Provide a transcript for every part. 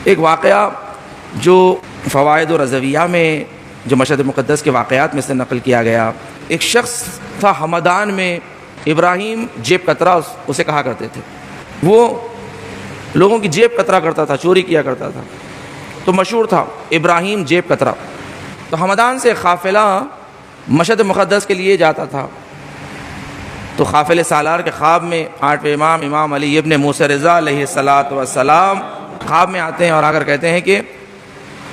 ایک واقعہ جو فوائد و رضویہ میں جو مشہد مقدس کے واقعات میں سے نقل کیا گیا، ایک شخص تھا ہمدان میں، ابراہیم جیب کترا اسے کہا کرتے تھے۔ وہ لوگوں کی جیب کترا کرتا تھا، چوری کیا کرتا تھا، تو مشہور تھا ابراہیم جیب کترا۔ تو ہمدان سے قافلہ مشہد مقدس کے لیے جاتا تھا، تو قافلے سالار کے خواب میں آٹھویں امام امام علی ابن موسیٰ رضا علیہ الصلاۃ والسلام خواب میں آتے ہیں اور آ کر کہتے ہیں کہ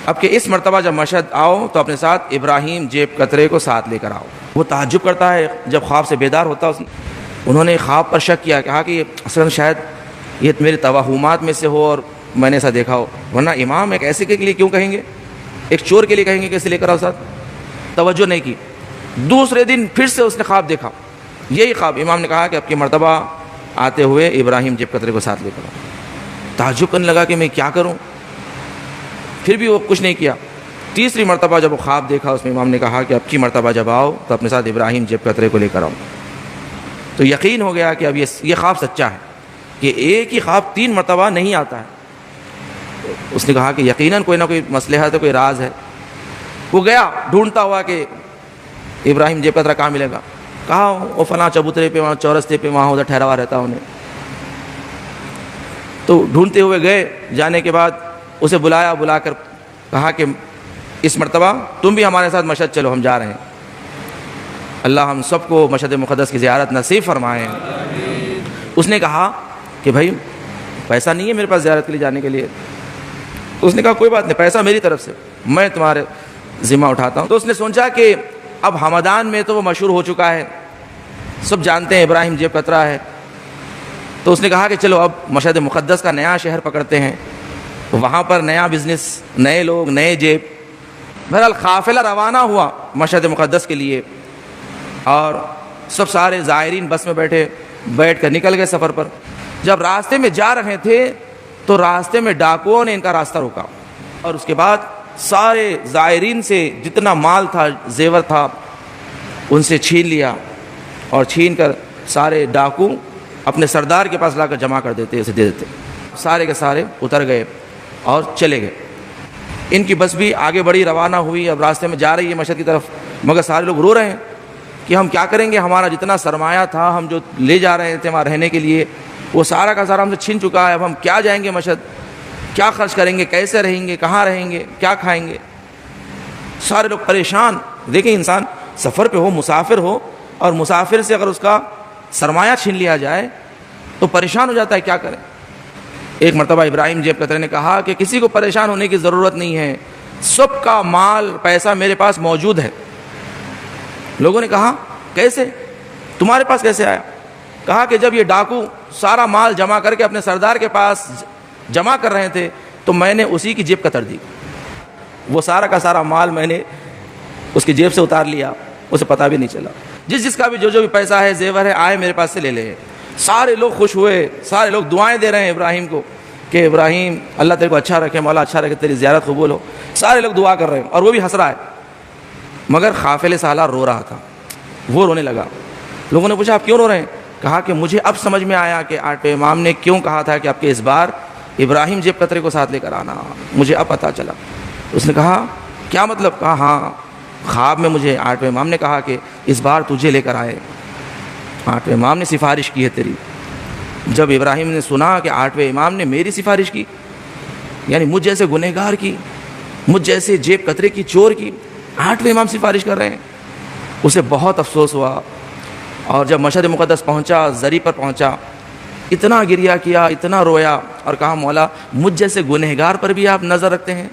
اب کہ اس مرتبہ جب مشہد آؤ تو اپنے ساتھ ابراہیم جیب کترے کو ساتھ لے کر آؤ۔ وہ تعجب کرتا ہے جب خواب سے بیدار ہوتا ہے، انہوں نے خواب پر شک کیا، کہا کہ اصلاً شاید یہ میرے توہمات میں سے ہو اور میں نے ایسا دیکھا ہو، ورنہ امام ایک ایسے کے لیے کیوں کہیں گے، ایک چور کے لیے کہیں گے کہ اسے لے کر آؤ ساتھ۔ توجہ نہیں کی۔ دوسرے دن پھر سے اس نے خواب دیکھا، یہی خواب۔ امام نے کہا کہ اب کی مرتبہ آتے ہوئے ابراہیم جیب کترے کو ساتھ لے کر آؤ۔ تعجب کرنے لگا کہ میں کیا کروں، پھر بھی وہ کچھ نہیں کیا۔ تیسری مرتبہ جب وہ خواب دیکھا، اس میں امام نے کہا کہ اب کی مرتبہ جب آؤ تو اپنے ساتھ ابراہیم جیب کترے کو لے کر آؤ۔ تو یقین ہو گیا کہ اب یہ خواب سچا ہے، کہ ایک ہی خواب 3 مرتبہ نہیں آتا ہے۔ اس نے کہا کہ یقیناً کوئی نہ کوئی مصلحت ہے، کوئی راز ہے۔ وہ گیا ڈھونڈتا ہوا کہ ابراہیم جیب کترا کہاں ملے گا، کہا وہ فلاں چبوترے پہ، وہاں چورستے پہ، وہاں ادھر ٹھہرا ہوا رہتا انہیں۔ تو ڈھونڈتے ہوئے گئے، جانے کے بعد اسے بلا کر کہا کہ اس مرتبہ تم بھی ہمارے ساتھ مشہد چلو، ہم جا رہے ہیں۔ اللہ ہم سب کو مشہد مقدس کی زیارت نصیب فرمائیں۔ اس نے کہا کہ بھائی پیسہ نہیں ہے میرے پاس زیارت کے لیے جانے کے لیے۔ اس نے کہا کوئی بات نہیں، پیسہ میری طرف سے، میں تمہارے ذمہ اٹھاتا ہوں۔ تو اس نے سوچا کہ اب ہمدان میں تو وہ مشہور ہو چکا ہے، سب جانتے ہیں ابراہیم جیب کترا ہے۔ تو اس نے کہا کہ چلو اب مشہد مقدس کا نیا شہر پکڑتے ہیں، وہاں پر نیا بزنس، نئے لوگ، نئے جیب۔ بہرحال قافلہ روانہ ہوا مشہد مقدس کے لیے، اور سب سارے زائرین بس میں بیٹھ کر نکل گئے سفر پر۔ جب راستے میں جا رہے تھے تو راستے میں ڈاکوؤں نے ان کا راستہ روکا، اور اس کے بعد سارے زائرین سے جتنا مال تھا، زیور تھا، ان سے چھین لیا، اور چھین کر سارے ڈاکو اپنے سردار کے پاس لا کر جمع کر دیتے، اسے دے دیتے۔ سارے کے سارے اتر گئے اور چلے گئے۔ ان کی بس بھی آگے بڑی، روانہ ہوئی، اب راستے میں جا رہی ہے مشہد کی طرف، مگر سارے لوگ رو رہے ہیں کہ ہم کیا کریں گے، ہمارا جتنا سرمایہ تھا، ہم جو لے جا رہے تھے وہاں رہنے کے لیے، وہ سارا کا سارا ہم سے چھن چکا ہے، اب ہم کیا جائیں گے مشہد، کیا خرچ کریں گے، کیسے رہیں گے، کہاں رہیں گے، کیا کھائیں گے۔ سارے لوگ پریشان۔ دیکھیں انسان سفر پہ ہو، مسافر ہو، اور مسافر سے اگر اس کا سرمایہ چھین لیا جائے تو پریشان ہو جاتا ہے، کیا کریں۔ ایک مرتبہ ابراہیم جیب کترے نے کہا کہ کسی کو پریشان ہونے کی ضرورت نہیں ہے، سب کا مال پیسہ میرے پاس موجود ہے۔ لوگوں نے کہا کیسے، تمہارے پاس کیسے آیا؟ کہا کہ جب یہ ڈاکو سارا مال جمع کر کے اپنے سردار کے پاس جمع کر رہے تھے تو میں نے اسی کی جیب کتر دی، وہ سارا کا سارا مال میں نے اس کی جیب سے اتار لیا، اسے پتہ بھی نہیں چلا۔ جس کا بھی جو بھی پیسہ ہے، زیور ہے، آئے میرے پاس سے لے لے۔ سارے لوگ خوش ہوئے، سارے لوگ دعائیں دے رہے ہیں ابراہیم کو کہ ابراہیم اللہ تیرے کو اچھا رکھے، مولا اچھا رکھے، تیری زیارت قبول ہو۔ سارے لوگ دعا کر رہے ہیں اور وہ بھی ہنس رہا ہے، مگر قافلے سالار رو رہا تھا، وہ رونے لگا۔ لوگوں نے پوچھا آپ کیوں رو رہے ہیں؟ کہا کہ مجھے اب سمجھ میں آیا کہ آٹھویں امام نے کیوں کہا تھا کہ آپ کے اس بار ابراہیم جیب کترے کو ساتھ لے کر آنا، مجھے اب پتہ چلا۔ اس نے کہا کیا مطلب؟ کہا ہاں، خواب میں مجھے آٹھویں امام نے کہا کہ اس بار تجھے لے کر آئے، آٹھویں امام نے سفارش کی ہے تیری۔ جب ابراہیم نے سنا کہ آٹھویں امام نے میری سفارش کی، یعنی مجھ جیسے گنہگار کی، مجھ جیسے جیب کترے کی، چور کی، آٹھویں امام سفارش کر رہے ہیں، اسے بہت افسوس ہوا۔ اور جب مشہد مقدس پہنچا، زری پر پہنچا، اتنا گریہ کیا، اتنا رویا، اور کہا مولا مجھ جیسے گنہگار پر بھی آپ نظر رکھتے ہیں۔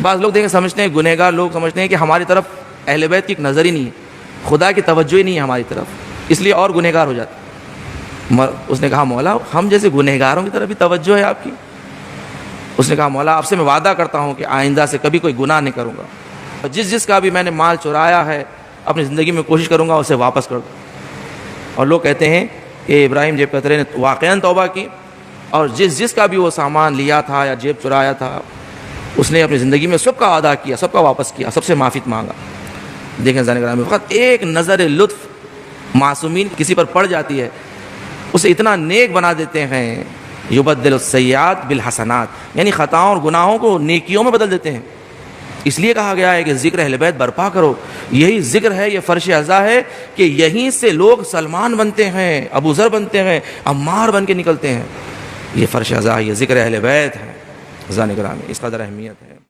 بعض لوگ دیکھیں سمجھتے ہیں، گنہگار لوگ سمجھتے ہیں کہ ہماری طرف اہل بیت کی ایک نظر ہی نہیں ہے، خدا کی توجہ ہی نہیں ہے ہماری طرف، اس لیے اور گنہگار ہو جاتے۔ اس نے کہا مولا ہم جیسے گنہگاروں کی طرف بھی توجہ ہے آپ کی۔ اس نے کہا مولا آپ سے میں وعدہ کرتا ہوں کہ آئندہ سے کبھی کوئی گناہ نہیں کروں گا، جس کا بھی میں نے مال چرایا ہے اپنی زندگی میں کوشش کروں گا اسے واپس کر دوں۔ اور لوگ کہتے ہیں کہ ابراہیم جیب کترے نے واقعاً توبہ کی، اور جس کا بھی وہ سامان لیا تھا یا جیب چرایا تھا، اس نے اپنی زندگی میں سب کا ادا کیا، سب کا واپس کیا، سب سے معافی مانگا۔ دیکھیں زن گرامی، فقط ایک نظر لطف معصومین کسی پر پڑ جاتی ہے، اسے اتنا نیک بنا دیتے ہیں، یبدل السیئات بالحسنات، یعنی خطاؤں اور گناہوں کو نیکیوں میں بدل دیتے ہیں۔ اس لیے کہا گیا ہے کہ ذکر اہل بیت برپا کرو، یہی ذکر ہے، یہ فرش اعضا ہے کہ یہیں سے لوگ سلمان بنتے ہیں، ابو ذر بنتے ہیں، عمار بن کے نکلتے ہیں۔ یہ فرش اعضا ہے، یہ ذکر اہل بیت ہے۔ عزیزان گرامی، اس قدر اہمیت ہے۔